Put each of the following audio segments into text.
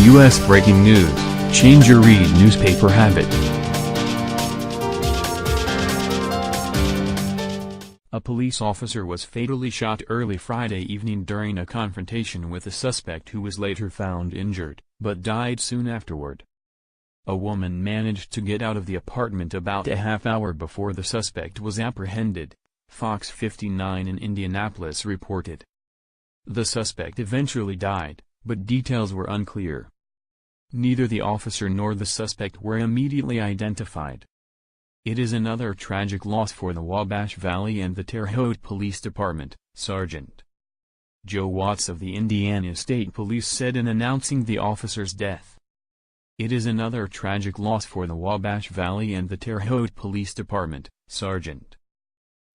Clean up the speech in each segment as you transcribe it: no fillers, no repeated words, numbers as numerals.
U.S. breaking news, change your read newspaper habit. A police officer was fatally shot early Friday evening during a confrontation with a suspect who was later found injured, but died soon afterward. A woman managed to get out of the apartment about a half hour before the suspect was apprehended, Fox 59 in Indianapolis reported. The suspect eventually died, but details were unclear. Neither the officer nor the suspect were immediately identified. It is another tragic loss for the Wabash Valley and the Terre Haute Police Department, Sergeant Joe Watts of the Indiana State Police said in announcing the officer's death. It is another tragic loss for the Wabash Valley and the Terre Haute Police Department, Sergeant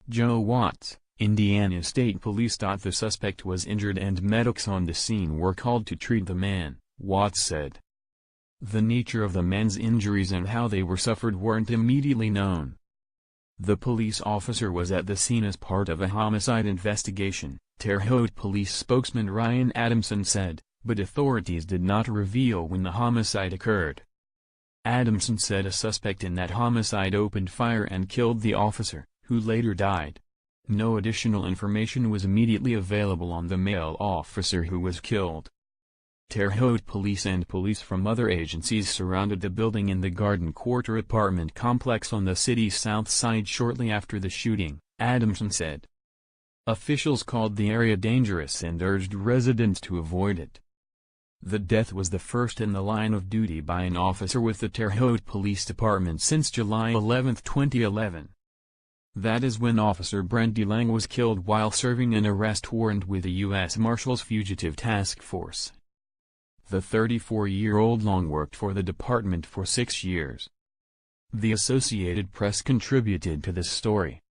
Joe Watts, Indiana State Police thought the suspect was injured and medics on the scene were called to treat the man, Watts said. The nature of the man's injuries and how they were suffered weren't immediately known. The police officer was at the scene as part of a homicide investigation, Terre Haute Police spokesman Ryan Adamson said, but authorities did not reveal when the homicide occurred. Adamson said a suspect in that homicide opened fire and killed the officer, who later died. No additional information was immediately available on the male officer who was killed. Terre Haute Police and police from other agencies surrounded the building in the Garden Quarter apartment complex on the city's south side shortly after the shooting, Adamson said. Officials called the area dangerous and urged residents to avoid it. The death was the first in the line of duty by an officer with the Terre Haute Police Department since July 11, 2011. That is when Officer Brent DeLange was killed while serving an arrest warrant with the U.S. Marshals Fugitive Task Force. The 34-year-old long worked for the department for 6 years. The Associated Press contributed to this story.